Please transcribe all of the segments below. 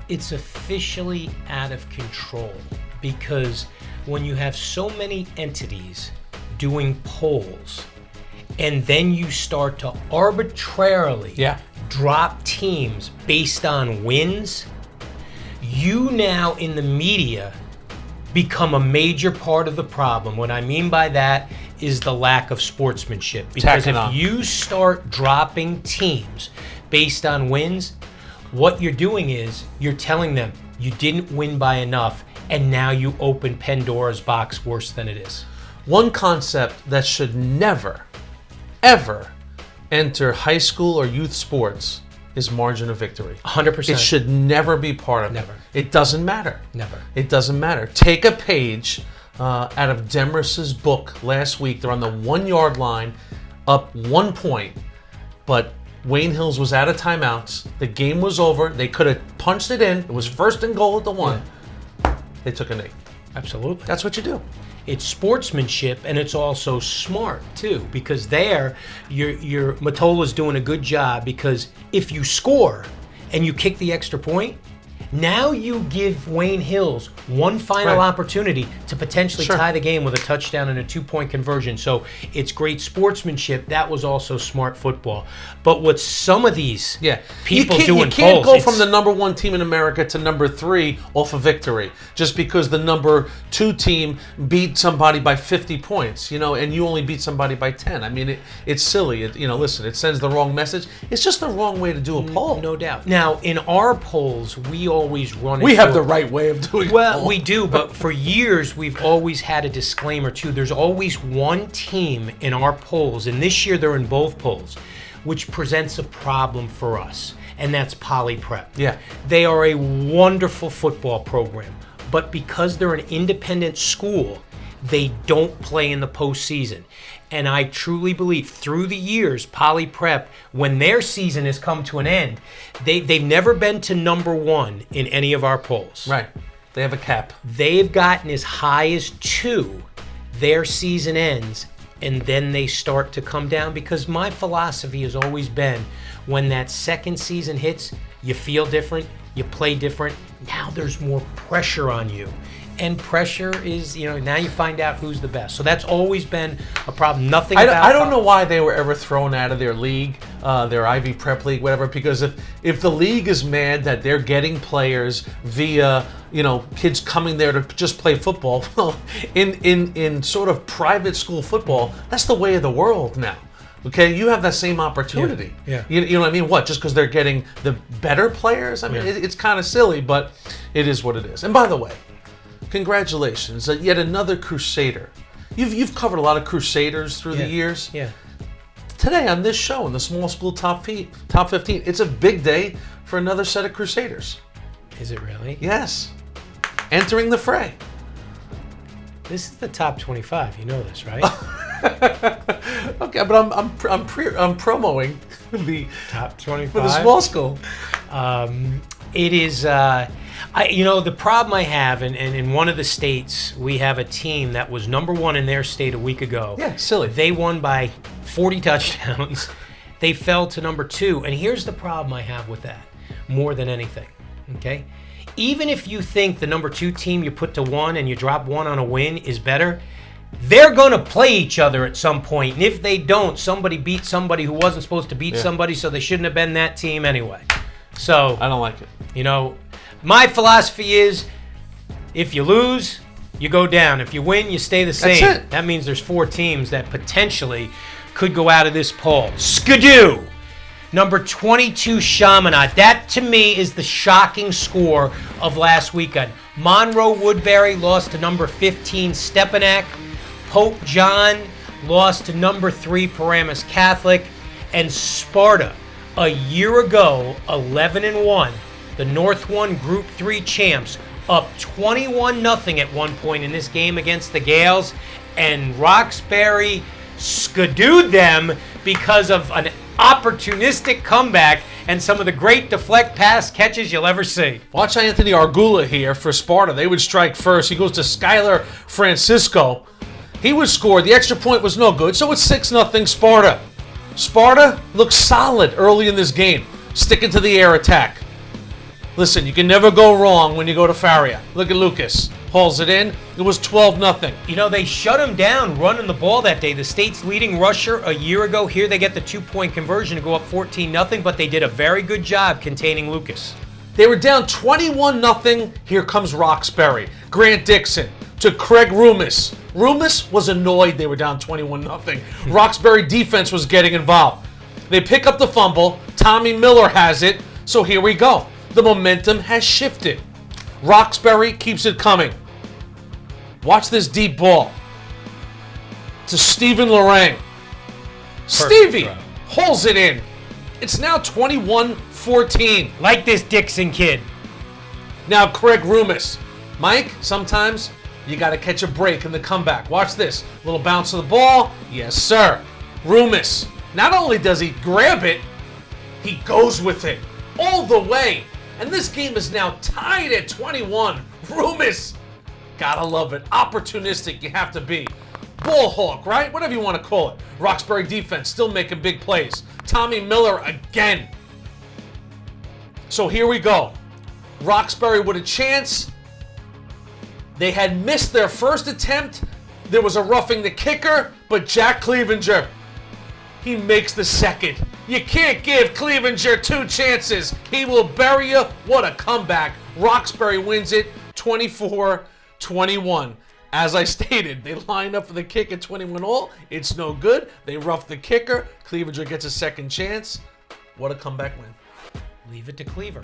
it's officially out of control, because when you have so many entities doing polls, and then you start to arbitrarily drop teams based on wins, you now in the media become a major part of the problem. What I mean by that is the lack of sportsmanship. Because if you start dropping teams based on wins, what you're doing is you're telling them you didn't win by enough, and now you open Pandora's box worse than it is. One concept that should never, ever enter high school or youth sports is margin of victory. 100%. It should never be part of it. Never. It doesn't matter. Never. It doesn't matter. Take a page out of Demarest's book last week. They're on the 1 yard line, up 1 point, but Wayne Hills was out of timeouts. The game was over. They could have punched it in. It was 1st and goal at the 1. Yeah. They took a knee. Absolutely. That's what you do. It's sportsmanship, and it's also smart too, because there, your Matola's doing a good job, because if you score and you kick the extra point, now you give Wayne Hills one final opportunity to potentially tie the game with a touchdown and a 2-point conversion. So it's great sportsmanship. That was also smart football. But what some of these people do in polls... You can't go from the number 1 team in America to number 3 off a victory just because the number 2 team beat somebody by 50 points, and you only beat somebody by 10. I mean, it's silly. Listen, it sends the wrong message. It's just the wrong way to do a poll. No doubt. Now, in our polls, we always run it. We have the right way of doing it. Well, we do, but for years we've always had a disclaimer too. There's always one team in our polls, and this year they're in both polls, which presents a problem for us, and that's Poly Prep. Yeah. They are a wonderful football program, but because they're an independent school, they don't play in the postseason. And I truly believe through the years, Poly Prep, when their season has come to an end, they've never been to number 1 in any of our polls. Right. They have a cap. They've gotten as high as 2. Their season ends, and then they start to come down, because my philosophy has always been, when that second season hits, you feel different, you play different. Now there's more pressure on you. And pressure is, now you find out who's the best. So that's always been a problem. I don't know why they were ever thrown out of their league, their Ivy Prep League, whatever, because if the league is mad that they're getting players via, kids coming there to just play football, well, in sort of private school football, that's the way of the world now. Okay, you have that same opportunity. Yeah. You know what I mean? What? Just because they're getting the better players? I mean, it's kind of silly, but it is what it is. And by the way, congratulations, yet another Crusader. You've covered a lot of Crusaders through the years. Yeah. Today on this show, in the Small School Top 15, it's a big day for another set of Crusaders. Is it really? Yes. Entering the fray. This is the top 25. You know this, right? Okay, but I'm promoting the top 25 for the small school. It is. The problem I have, and in one of the states, we have a team that was number 1 in their state a week ago. Yeah, silly. They won by 40 touchdowns. They fell to number 2. And here's the problem I have with that, more than anything, okay? Even if you think the number 2 team you put to 1 and you drop 1 on a win is better, they're going to play each other at some point. And if they don't, somebody beat somebody who wasn't supposed to beat somebody, so they shouldn't have been that team anyway. So I don't like it. My philosophy is, if you lose, you go down. If you win, you stay the same. That's it. That means there's 4 teams that potentially could go out of this poll. Skidoo! Number 22, Chaminade. That, to me, is the shocking score of last weekend. Monroe Woodbury lost to number 15, Stepanak. Pope John lost to number 3, Paramus Catholic. And Sparta, a year ago, 11-1. The North 1 Group 3 champs, up 21-0 at one point in this game against the Gales, and Roxbury skidooed them because of an opportunistic comeback and some of the great deflect pass catches you'll ever see. Watch Anthony Argula here for Sparta. They would strike first. He goes to Skylar Francisco. He would score. The extra point was no good, so it's 6-0 Sparta. Sparta looks solid early in this game, sticking to the air attack. Listen, you can never go wrong when you go to Faria. Look at Lucas. Hauls it in. It was 12-0. You know, they shut him down running the ball that day. The state's leading rusher a year ago. Here they get the 2-point conversion to go up 14-0, but they did a very good job containing Lucas. They were down 21-0. Here comes Roxbury. Grant Dixon to Craig Rumis. Rumis was annoyed they were down 21-0. Roxbury defense was getting involved. They pick up the fumble. Tommy Miller has it. So here we go. The momentum has shifted. Roxbury keeps it coming. Watch this deep ball to Stephen Lorang. Stevie holds it in. It's now 21-14. Like this Dixon kid. Now Craig Rumis. Mike, sometimes you got to catch a break in the comeback. Watch this. Little bounce of the ball. Yes, sir. Rumis. Not only does he grab it, he goes with it all the way. And this game is now tied at 21. Rumis. Gotta love it. Opportunistic you have to be. Ball hawk, right? Whatever you want to call it. Roxbury defense still making big plays. Tommy Miller again. So here we go. Roxbury with a chance. They had missed their first attempt. There was a roughing the kicker, but Jack Clevenger, he makes the second. You can't give Clevenger two chances. He will bury you. What a comeback. Roxbury wins it 24-21. As I stated, they line up for the kick at 21 all. It's no good. They rough the kicker. Clevenger gets a second chance. What a comeback win. Leave it to Cleaver.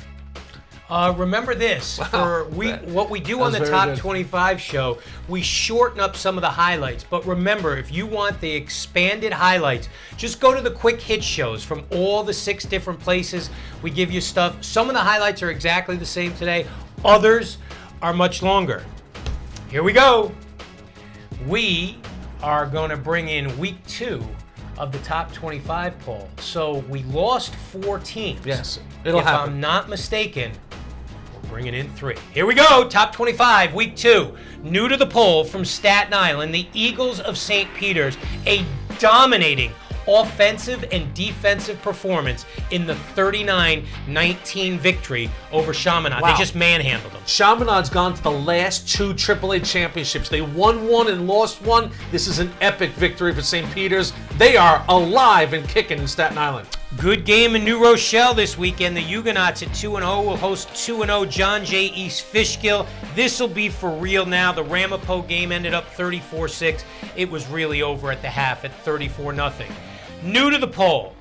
Remember this, for what we do on the Top 25 show, we shorten up some of the highlights. But remember, if you want the expanded highlights, just go to the quick hit shows from all the 6 different places. We give you stuff. Some of the highlights are exactly the same today. Others are much longer. Here we go. We are going to bring in week 2 of the Top 25 poll. So we lost 4 teams. Yes, it'll happen. If I'm not mistaken, we're bringing in 3. Here we go, Top 25, week 2. New to the poll from Staten Island, the Eagles of St. Peter's, a dominating offensive and defensive performance in the 39-19 victory over Chaminade. Wow. They just manhandled them. Chaminade's gone to the last 2 AAA championships. They won 1 and lost 1. This is an epic victory for St. Peter's. They are alive and kicking in Staten Island. Good game in New Rochelle this weekend. The Huguenots at 2-0 will host 2-0 John J. East Fishkill. This will be for real now. The Ramapo game ended up 34-6. It was really over at the half at 34-0. New to the poll.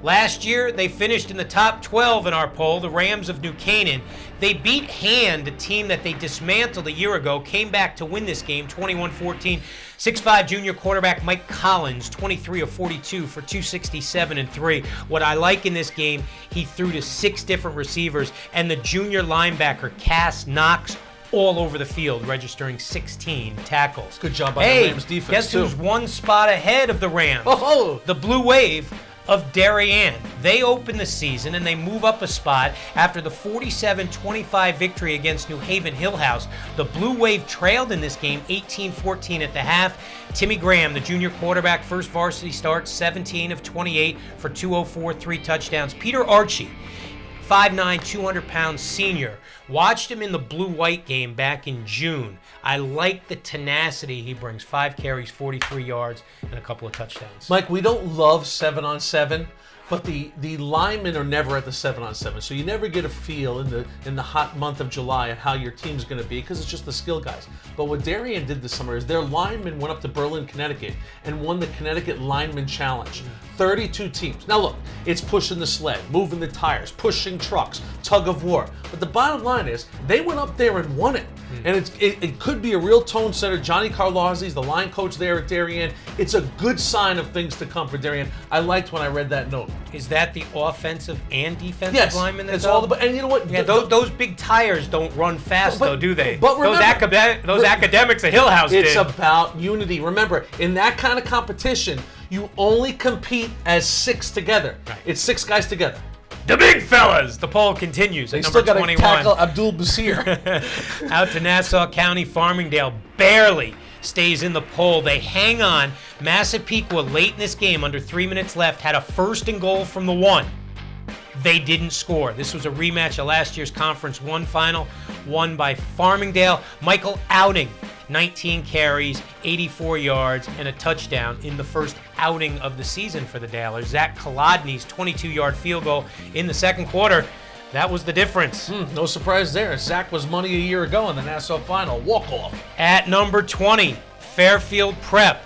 Last year, they finished in the top 12 in our poll, the Rams of New Canaan. They beat Hand, a team that they dismantled a year ago, came back to win this game 21-14. 6'5" junior quarterback Mike Collins, 23 of 42 for 267 and 3. What I like in this game, he threw to 6 different receivers, and the junior linebacker Cass Knox all over the field, registering 16 tackles. Good job by the Rams defense, guess who's 1 spot ahead of the Rams? Oh. The Blue Wave of Darien. They open the season and they move up a spot after the 47-25 victory against New Haven Hillhouse. The Blue Wave trailed in this game 18-14 at the half. Timmy Graham, the junior quarterback, first varsity start, 17 of 28 for 204, 3 touchdowns. Peter Archie, 5'9", 200-pound senior. Watched him in the blue-white game back in June. I like the tenacity he brings. 5 carries, 43 yards, and a couple of touchdowns. Mike, we don't love 7-on-7, but the linemen are never at the 7-on-7, so you never get a feel in the hot month of July at how your team's going to be because it's just the skill guys. But what Darien did this summer is their linemen went up to Berlin, Connecticut, and won the Connecticut Lineman Challenge. 32 teams. Now look, it's pushing the sled, moving the tires, pushing trucks, tug of war. But the bottom line is they went up there and won it. And it could be a real tone setter. Johnny Carlozzi's the line coach there at Darien. It's a good sign of things to come for Darien. I liked when I read that note. Is that the offensive and defensive linemen? It's all the. And you know what? Yeah, those big tires don't run fast, though, do they? But remember, those academics at Hillhouse did. It's about unity. Remember, in that kind of competition, you only compete as 6 together. Right. It's 6 guys together. The big fellas. The poll continues They at number still got 21. to tackle Abdul Basir. Out to Nassau County, Farmingdale barely stays in the poll. They hang on. Massapequa late in this game, under 3 minutes left, had a 1st and goal from the 1. They didn't score. This was a rematch of last year's Conference 1 final, won by Farmingdale. Michael Outing, 19 carries, 84 yards, and a touchdown in the first outing of the season for the Dalers. Zach Kolodny's 22-yard field goal in the second quarter. That was the difference. No surprise there. Zach was money a year ago in the Nassau Final. Walk-off. At number 20, Fairfield Prep.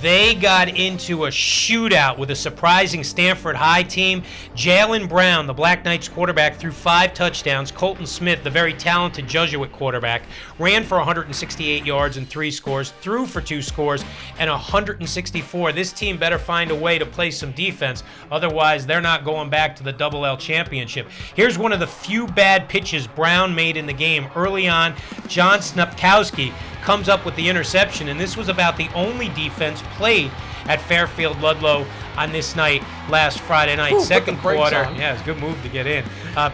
They got into a shootout with a surprising Stanford High team. Jalen Brown, the Black Knights quarterback, threw 5 touchdowns. Colton Smith, the very talented Jesuit quarterback, ran for 168 yards and 3 scores, threw for 2 scores, and 164. This team better find a way to play some defense. Otherwise, they're not going back to the Double L championship. Here's one of the few bad pitches Brown made in the game. Early on, John Snupkowski comes up with the interception, and this was about the only defense played at Fairfield Ludlow on this night last Friday night. Ooh, second quarter, on. yeah, it's a good move to get in.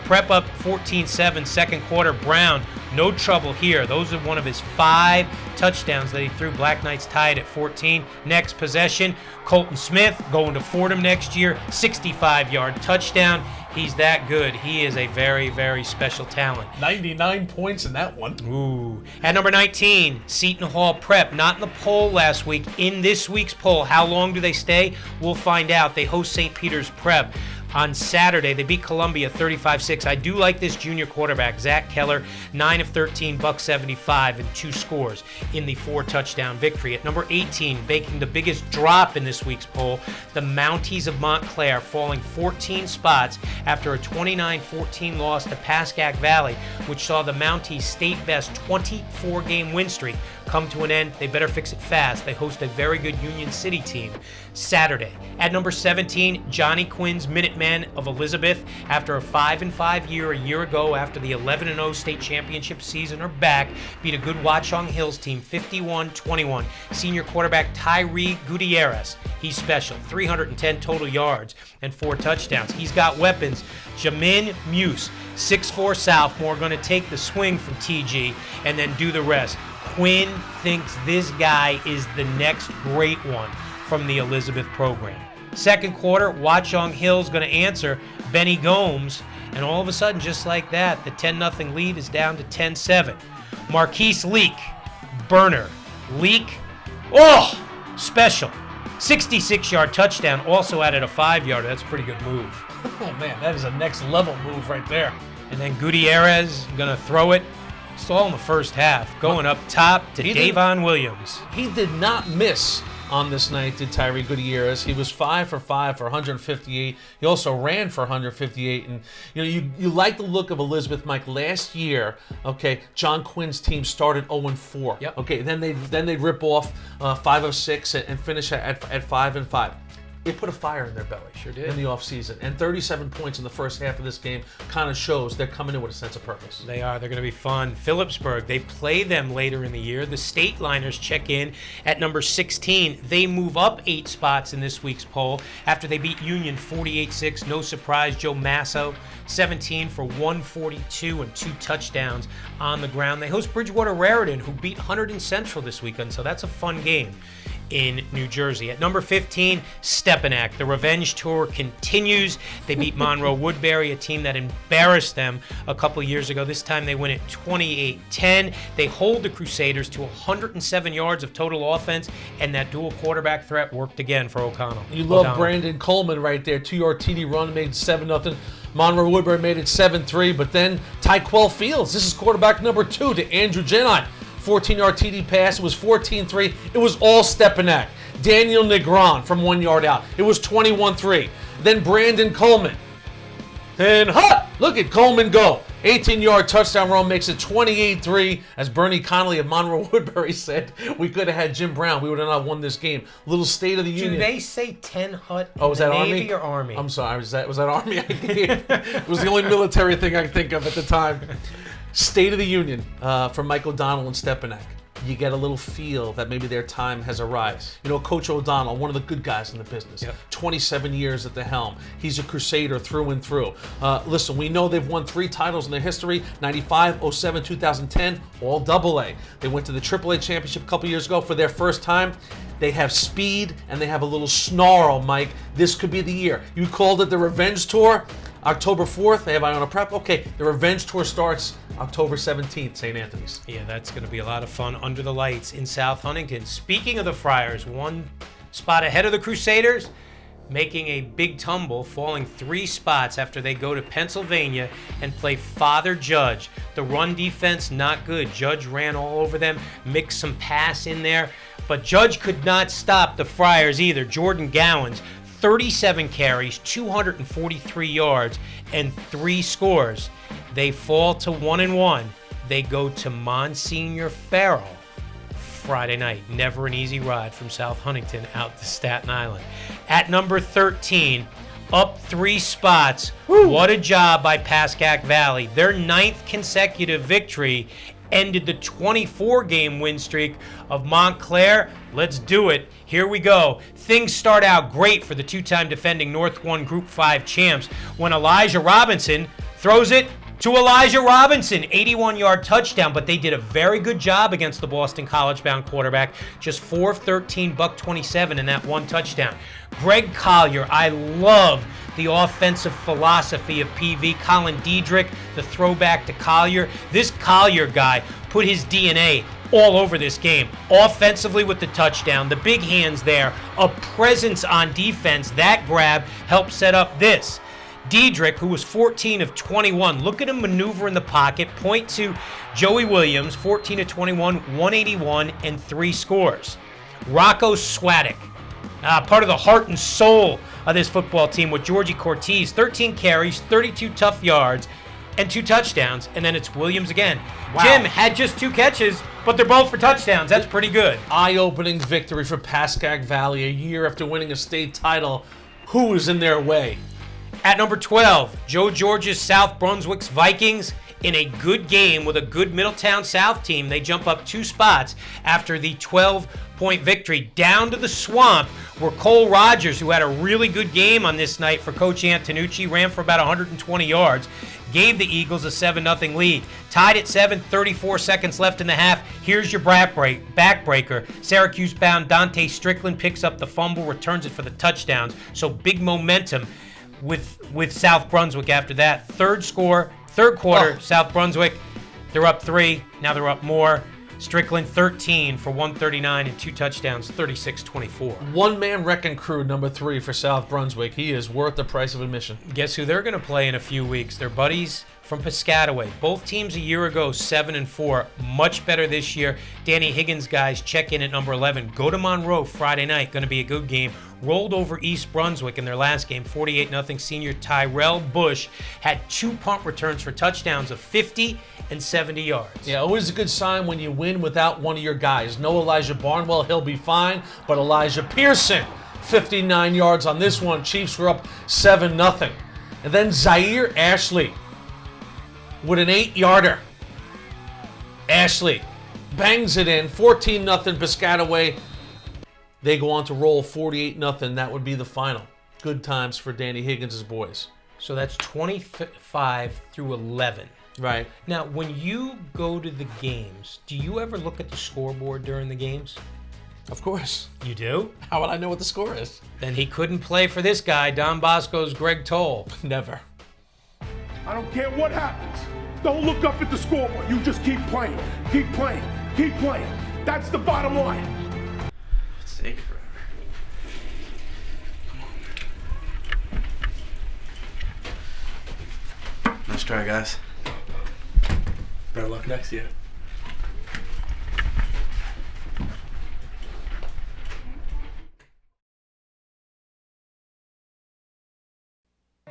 Prep up 14-7, second quarter. Brown, no trouble here. Those are one of his 5 touchdowns that he threw. Black Knights tied at 14. Next possession, Colton Smith going to Fordham next year, 65-yard touchdown. He's that good. He is a very, very special talent. 99 points in that one. Ooh. At number 19, Seton Hall Prep. Not in the poll last week. In this week's poll, how long do they stay? We'll find out. They host St. Peter's Prep on Saturday. They beat Columbia 35-6. I do like this junior quarterback, Zach Keller, 9 of 13, $175, and 2 scores in the 4-touchdown victory. At number 18, making the biggest drop in this week's poll, the Mounties of Montclair, falling 14 spots after a 29-14 loss to Pascack Valley, which saw the Mounties' state-best 24-game win streak come to an end. They better fix it fast. They host a very good Union City team Saturday. At number 17, Johnny Quinn's Minutemen of Elizabeth, after a 5-5 year a year ago, after the 11-0 state championship season, are back, beat a good Watchung Hills team 51-21. Senior quarterback Tyree Gutierrez, he's special, 310 total yards and 4 touchdowns. He's got weapons. Jamin Muse, 6'4 sophomore, going to take the swing from TG and then do the rest. Quinn thinks this guy is the next great one from the Elizabeth program. Second quarter, Watchung Hill's going to answer Benny Gomes, and all of a sudden, just like that, the 10-0 lead is down to 10-7. Marquise Leak, burner. Leak, special. 66-yard touchdown, also added a 5-yarder. That's a pretty good move. Oh, man, that is a next-level move right there. And then Gutierrez going to throw it. It's all in the first half. Going up top to Davon Williams. He did not miss on this night, did Tyree Gutierrez. He was 5 for 5 for 158. He also ran for 158. And you like the look of Elizabeth, Mike. Last year, okay, John Quinn's team started 0-4. Yep. Okay, then they'd rip off 5 of 6 and finish at 5-5. It put a fire in their belly. Sure did. In the offseason. And 37 points in the first half of this game kind of shows they're coming in with a sense of purpose. They are. They're going to be fun. Phillipsburg, they play them later in the year. The State Liners check in at number 16. They move up 8 spots in this week's poll after they beat Union 48-6. No surprise. Joe Masso, 17 for 142 and 2 touchdowns on the ground. They host Bridgewater Raritan, who beat Hunterdon Central this weekend, so that's a fun game in New Jersey. At number 15, Stepinac. The revenge tour continues. They beat Monroe Woodbury, a team that embarrassed them a couple years ago. This time they win at 28-10. They hold the Crusaders to 107 yards of total offense, and that dual quarterback threat worked again for O'Connell. You love Brandon Coleman right there. 2-yard TD run, made 7-0. Monroe Woodbury made it 7-3, but then Tyquell Fields, this is quarterback number 2, to Andrew Genot. 14-yard TD pass. It was 14-3. It was all Stepinac. Daniel Negron from 1 yard out. It was 21-3. Then Brandon Coleman. Then, look at Coleman go. 18-yard touchdown run makes it 28-3. As Bernie Connolly of Monroe Woodbury said, we could have had Jim Brown. We would have not won this game. Little State of the Union. Do they say 10 Hut in was that Navy Army? or Army? I'm sorry. Was that Army I gave? It was the only military thing I could think of at the time. State of the Union from Mike O'Donnell and Stepinac. You get a little feel that maybe their time has arrived. You know, Coach O'Donnell, one of the good guys in the business. Yep. 27 years at the helm. He's a Crusader through and through. Listen, we know they've won 3 titles in their history, 95, 07, 2010, all AA. They went to the AAA championship a couple years ago for their first time. They have speed and they have a little snarl, Mike. This could be the year. You called it the revenge tour. October 4th, they have Iona Prep. Okay, the Revenge Tour starts October 17th, St. Anthony's. Yeah, that's going to be a lot of fun under the lights in South Huntington. Speaking of the Friars, one spot ahead of the Crusaders, making a big tumble, falling 3 spots after they go to Pennsylvania and play Father Judge. The run defense, not good. Judge ran all over them, mixed some pass in there, but Judge could not stop the Friars either. Jordan Gowans, 37 carries, 243 yards, and 3 scores. They fall to 1-1. They go to Monsignor Farrell Friday night. Never an easy ride from South Huntington out to Staten Island. At number 13, up 3 spots. Woo. What a job by Pascack Valley. Their 9th consecutive victory ended the 24-game win streak of Montclair. Let's do it. Here we go. Things start out great for the 2-time defending North 1 Group 5 champs when Elijah Robinson throws it to Elijah Robinson, 81-yard touchdown, but they did a very good job against the Boston College-bound quarterback. Just 4 of 13, $127 in that 1 touchdown. Greg Collier, I love the offensive philosophy of PV. Colin Diedrich, the throwback to Collier. This Collier guy put his DNA all over this game. Offensively with the touchdown, the big hands there, a presence on defense. That grab helped set up this. Diedrich, who was 14 of 21. Look at him maneuver in the pocket. Point to Joey Williams, 14 of 21, 181, and 3 scores. Rocco Swadek, part of the heart and soul of this football team with Georgie Cortez, 13 carries, 32 tough yards, and 2 touchdowns. And then it's Williams again. Wow. Jim had just 2 catches, but they're both for touchdowns. That's pretty good. Eye-opening victory for Pascack Valley a year after winning a state title. Who was in their way? At number 12, Joe George's South Brunswick's Vikings in a good game with a good Middletown South team. They jump up 2 spots after the 12-point victory down to the swamp where Cole Rogers, who had a really good game on this night for Coach Antonucci, ran for about 120 yards, gave the Eagles a 7-0 lead. Tied at 7, 34 seconds left in the half. Here's your backbreaker. Syracuse-bound Dante Strickland picks up the fumble, returns it for the touchdowns. So big momentum with South Brunswick after that. Third quarter, South Brunswick, they're up 3. Now they're up more. Strickland 13 for 139 and 2 touchdowns, 36-24. One-man wrecking crew, number 3 for South Brunswick. He is worth the price of admission. Guess who they're going to play in a few weeks? Their buddies from Piscataway. Both teams a year ago, 7-4. Much better this year. Danny Higgins guys check in at number 11. Go to Monroe Friday night. Going to be a good game. Rolled over East Brunswick in their last game, 48-0. Senior Tyrell Bush had 2 punt returns for touchdowns of 50 and 70 yards. Yeah, always a good sign when you win without one of your guys. No Elijah Barnwell, he'll be fine, but Elijah Pearson, 59 yards on this one. Chiefs were up 7-0. And then Zaire Ashley with an 8-yarder. Ashley bangs it in, 14-0 Piscataway. They go on to roll 48-0. That would be the final. Good times for Danny Higgins' boys. So that's 25 through 11. Right. Now, when you go to the games, do you ever look at the scoreboard during the games? Of course. You do? How would I know what the score is? Then he couldn't play for this guy, Don Bosco's Greg Toll. Never. I don't care what happens. Don't look up at the scoreboard. You just keep playing. Keep playing. Keep playing. That's the bottom line. It's taking forever. Come on. Nice try, guys. Better luck next year.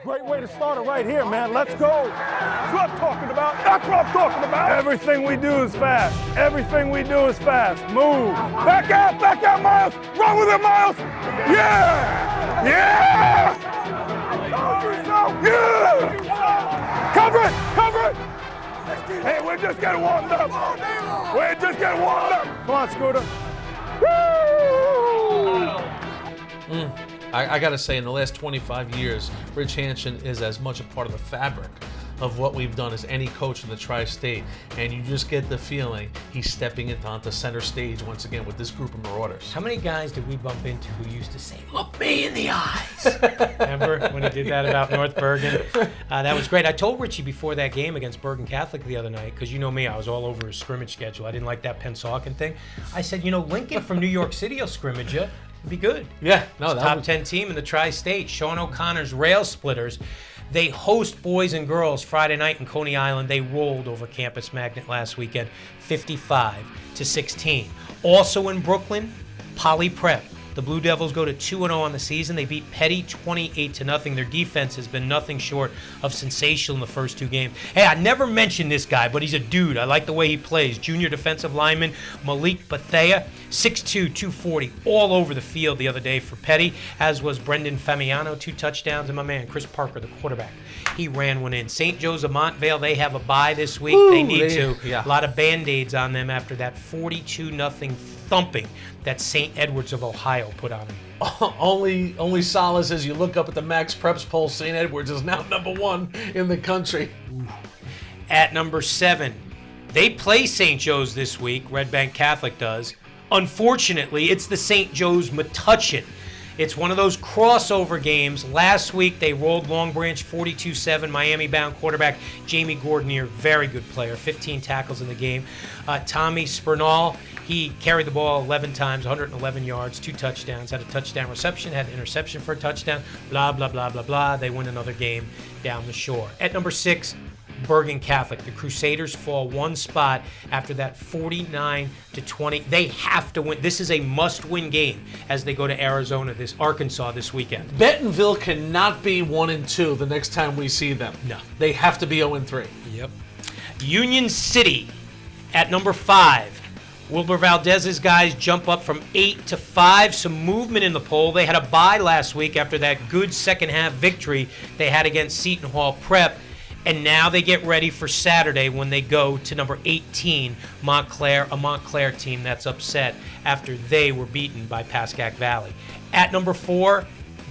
Great way to start it right here, man. Let's go. That's what I'm talking about. That's what I'm talking about. Everything we do is fast. Everything we do is fast. Move. Back out, Miles. Run with it, Miles. Yeah. Yeah. Yeah. Cover it. Hey, we're just getting warmed up. Come on, Scooter. Woo! I got to say, in the last 25 years, Rich Hanshin is as much a part of the fabric of what we've done as any coach in the Tri-State. And you just get the feeling he's stepping into onto center stage once again with this group of Marauders. How many guys did we bump into who used to say, "Look me in the eyes"? Bastards. Remember when he did that about North Bergen? That was great. I told Richie before that game against Bergen Catholic the other night, because you know me, I was all over his scrimmage schedule. I didn't like that Pennsauken thing. I said, Lincoln from New York City will scrimmage you. It'd be good. Yeah, no, it's top 10 team in the Tri-State. Sean O'Connor's Rail Splitters. They host boys and girls Friday night in Coney Island. They rolled over Campus Magnet last weekend, 55-16. Also in Brooklyn, Poly Prep. The Blue Devils go to 2-0 on the season. They beat Petty 28-0. Their defense has been nothing short of sensational in the first two games. Hey, I never mentioned this guy, but he's a dude. I like the way he plays. Junior defensive lineman Malik Bethea, 6'2", 240, all over the field the other day for Petty, as was Brendan Famiano, 2 touchdowns, and my man Chris Parker, the quarterback. He ran one in. St. Joe's of Montvale, they have a bye this week. They need to. Yeah. A lot of Band-Aids on them after that 42-0 thumping that St. Edwards of Ohio put on him. Only solace as you look up at the Max Preps poll, St. Edwards is now #1 in the country. At number 7, they play St. Joe's this week. Red Bank Catholic does. Unfortunately, it's the St. Joe's Metuchen. It's one of those crossover games. Last week, they rolled Long Branch 42-7. Miami-bound quarterback Jamie Gordonier, very good player, 15 tackles in the game. Tommy Spernall, he carried the ball 11 times, 111 yards, 2 touchdowns, had a touchdown reception, had an interception for a touchdown, blah, blah, blah, blah, blah. They win another game down the shore. At number 6, Bergen Catholic. The Crusaders fall one spot after that 49-20. They have to win. This is a must-win game as they go to Arkansas this weekend. Bentonville cannot be 1-2 the next time we see them. No. They have to be 0-3. Yep. Union City at number 5. Wilbur Valdez's guys jump up from 8 to 5. Some movement in the poll. They had a bye last week after that good second-half victory they had against Seton Hall Prep. And now they get ready for Saturday when they go to number 18, Montclair, a Montclair team that's upset after they were beaten by Pascack Valley. At number 4,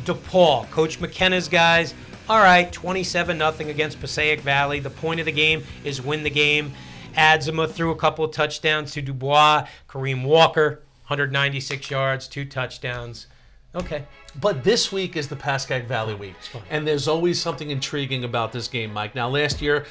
DePaul. Coach McKenna's guys, all right, 27-0 against Passaic Valley. The point of the game is win the game. Adzima threw a couple of touchdowns to Dubois. Kareem Walker, 196 yards, 2 touchdowns. Okay. But this week is the Pascack Valley week, and there's always something intriguing about this game, Mike. Now, last year,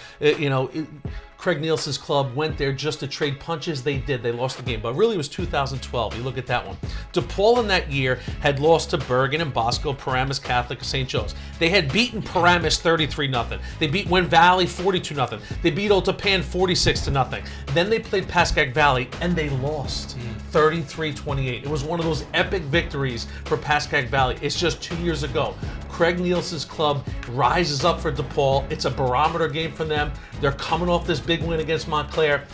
Craig Nielsen's club went there just to trade punches. They did. They lost the game. But really, it was 2012. You look at that one. DePaul in that year had lost to Bergen and Bosco, Paramus Catholic, St. Joe's. They had beaten Paramus 33-0. They beat Winn Valley 42-0. They beat Otapan 46-0. Then they played Pascack Valley, and they lost 33-28. It was one of those epic victories for Pascack Valley. It's just 2 years ago. Craig Nielsen's club rises up for DePaul. It's a barometer game for them. They're coming off this big win against Montclair.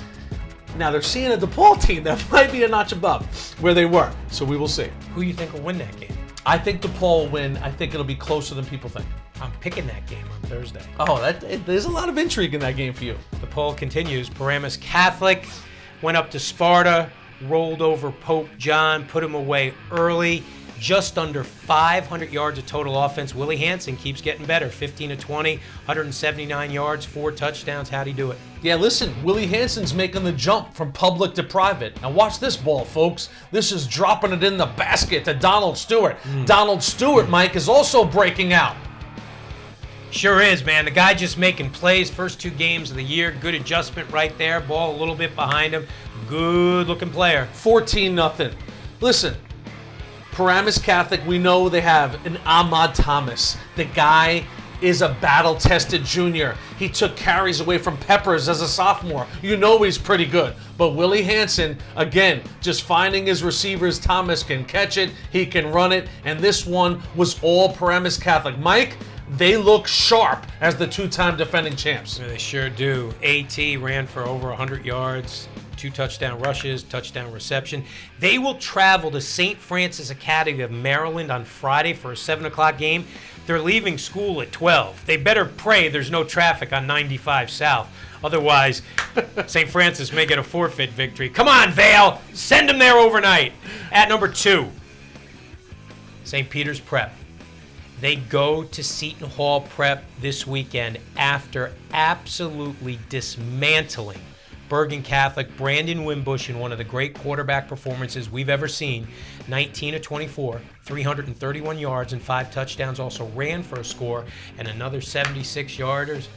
Now they're seeing a DePaul team that might be a notch above where they were. So we will see. Who do you think will win that game? I think DePaul will win. I think it'll be closer than people think. I'm picking that game on Thursday. Oh, there's a lot of intrigue in that game for you. DePaul continues. Paramus Catholic went up to Sparta, rolled over Pope John, put him away early. Just under 500 yards of total offense. Willie Hansen keeps getting better. 15-20, 179 yards, 4 touchdowns. How'd he do it? Yeah, listen, Willie Hansen's making the jump from public to private. Now watch this ball, folks. This is dropping it in the basket to Donald Stewart. Donald Stewart, Mike, is also breaking out. Sure is, man. The guy just making plays. First 2 games of the year. Good adjustment right there. Ball a little bit behind him. Good-looking player. 14-0. Listen, Paramus Catholic, we know they have an Ahmad Thomas. The guy is a battle-tested junior. He took carries away from Peppers as a sophomore. You know he's pretty good. But Willie Hansen, again, just finding his receivers. Thomas can catch it. He can run it. And this one was all Paramus Catholic. Mike, they look sharp as the 2-time defending champs. Yeah, they sure do. AT ran for over 100 yards. 2 touchdown rushes, touchdown reception. They will travel to St. Francis Academy of Maryland on Friday for a 7 o'clock game. They're leaving school at 12. They better pray there's no traffic on 95 South. Otherwise, St. Francis may get a forfeit victory. Come on, Vale. Send them there overnight. At number 2, St. Peter's Prep. They go to Seton Hall Prep this weekend after absolutely dismantling Bergen Catholic, Brandon Wimbush, in one of the great quarterback performances we've ever seen, 19 of 24, 331 yards and 5 touchdowns, also ran for a score, and another 76 yards.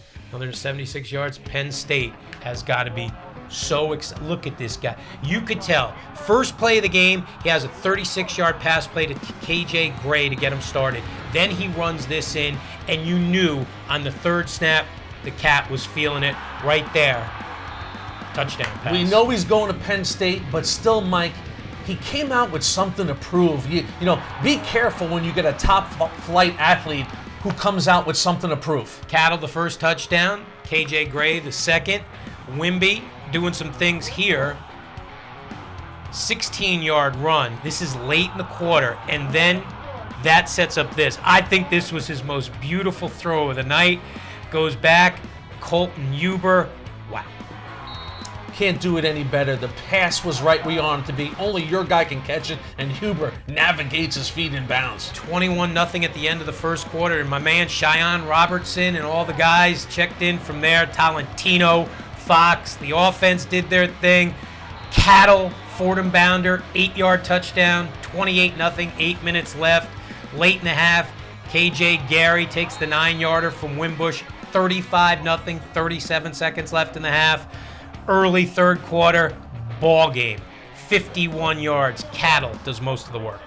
Penn State has got to be so excited. Look at this guy. You could tell. First play of the game, he has a 36-yard pass play to KJ Gray to get him started. Then he runs this in, and you knew on the third snap, the Cat was feeling it right there. Touchdown pass. We know he's going to Penn State, but still, Mike, he came out with something to prove. You know, be careful when you get a top-flight athlete who comes out with something to prove. Cattle, the first touchdown. KJ Gray, the second. Wimby doing some things here. 16-yard run. This is late in the quarter, and then that sets up this. I think this was his most beautiful throw of the night. Goes back. Colton Huber. Wow. Can't do it any better. The pass was right where you want it to be. Only your guy can catch it, and Huber navigates his feet in bounds. 21-0 at the end of the first quarter, and my man Cheyenne Robertson and all the guys checked in from there. Tolentino, Fox, the offense did their thing. Cattle, Fordham Bounder, 8-yard touchdown, 28-0, 8 minutes left. Late in the half, KJ Gary takes the 9-yarder from Wimbush, 35-0, 37 seconds left in the half. Early third quarter, ball game, 51 yards. Cattle does most of the work.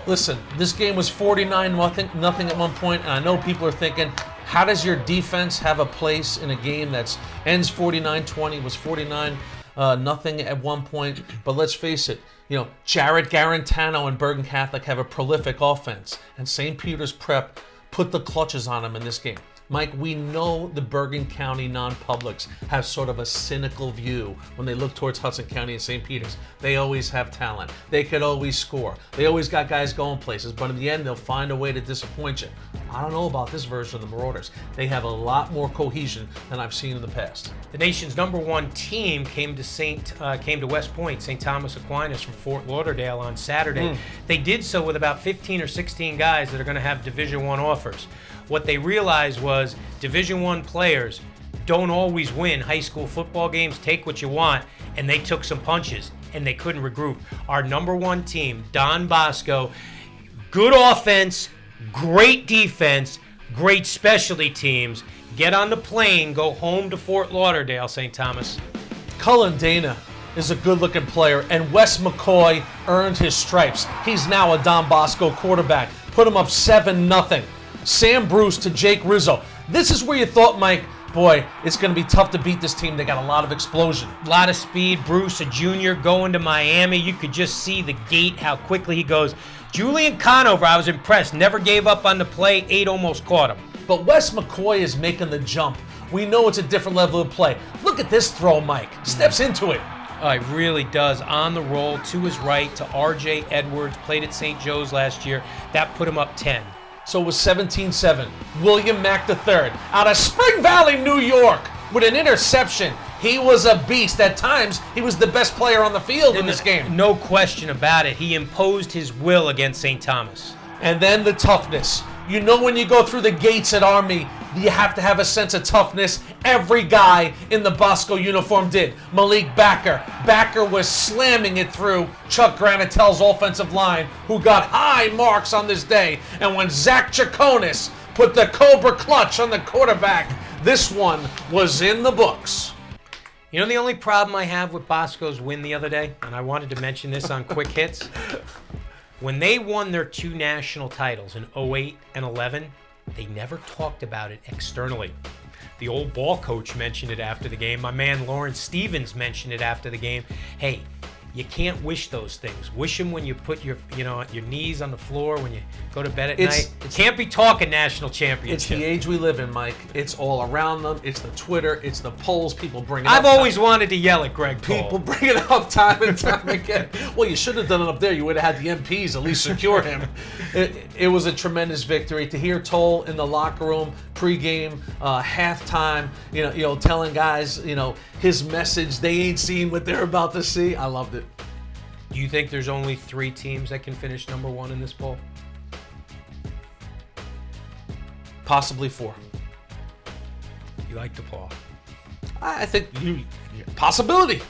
Listen, this game was 49-0 at one point, and I know people are thinking, how does your defense have a place in a game that ends 49-20, was 49-0 at one point? But let's face it, you know, Jared Garantano and Bergen Catholic have a prolific offense, and St. Peter's Prep put the clutches on them in this game. Mike, we know the Bergen County non-publics have sort of a cynical view when they look towards Hudson County and St. Peter's. They always have talent. They could always score. They always got guys going places, but in the end, they'll find a way to disappoint you. I don't know about this version of the Marauders. They have a lot more cohesion than I've seen in the past. The nation's #1 team came to West Point, St. Thomas Aquinas from Fort Lauderdale on Saturday. They did so with about 15 or 16 guys that are going to have Division I offers. What they realized was Division I players don't always win high school football games. Take what you want, and they took some punches, and they couldn't regroup. Our #1 team, Don Bosco, good offense, great defense, great specialty teams. Get on the plane, go home to Fort Lauderdale, St. Thomas. Cullen Dana is a good-looking player, and Wes McCoy earned his stripes. He's now a Don Bosco quarterback. Put him up 7-0. Sam Bruce to Jake Rizzo. This is where you thought, Mike, boy, it's going to be tough to beat this team. They got a lot of explosion. A lot of speed. Bruce, a junior, going to Miami. You could just see the gait, how quickly he goes. Julian Conover, I was impressed. Never gave up on the play. 8 almost caught him. But Wes McCoy is making the jump. We know it's a different level of play. Look at this throw, Mike. Steps into it. Oh, he really does. On the roll, to his right, to R.J. Edwards. Played at St. Joe's last year. That put him up 10. So it was 17-7. William Mack III out of Spring Valley, New York, with an interception. He was a beast. At times, he was the best player on the field in this game. No question about it. He imposed his will against St. Thomas. And then the toughness. You know, when you go through the gates at Army, you have to have a sense of toughness. Every guy in the Bosco uniform did. Malik Backer. Backer was slamming it through Chuck Granatel's offensive line, who got high marks on this day. And when Zach Chaconis put the Cobra clutch on the quarterback, this one was in the books. You know the only problem I have with Bosco's win the other day, and I wanted to mention this on Quick Hits, when they won their 2 national titles in 08 and 11, they never talked about it externally. The old ball coach mentioned it after the game. My man Lawrence Stevens mentioned it after the game. Hey, you can't wish those things. Wish them when you put your knees on the floor when you go to bed at night. You can't be talking national championship. It's the age we live in, Mike. It's all around them. It's the Twitter. It's the polls. People bring it up. I've always wanted to yell at Greg Cole. People bring it up time and time again. Well, you should have done it up there. You would have had the MPs at least secure him. It was a tremendous victory. To hear Toll in the locker room, pregame, halftime, telling guys, his message, they ain't seen what they're about to see. I loved it. Do you think there's only 3 teams that can finish #1 in this poll? Possibly 4. You like the poll? I think possibility.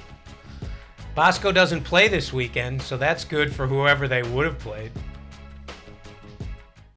Bosco doesn't play this weekend, so that's good for whoever they would have played.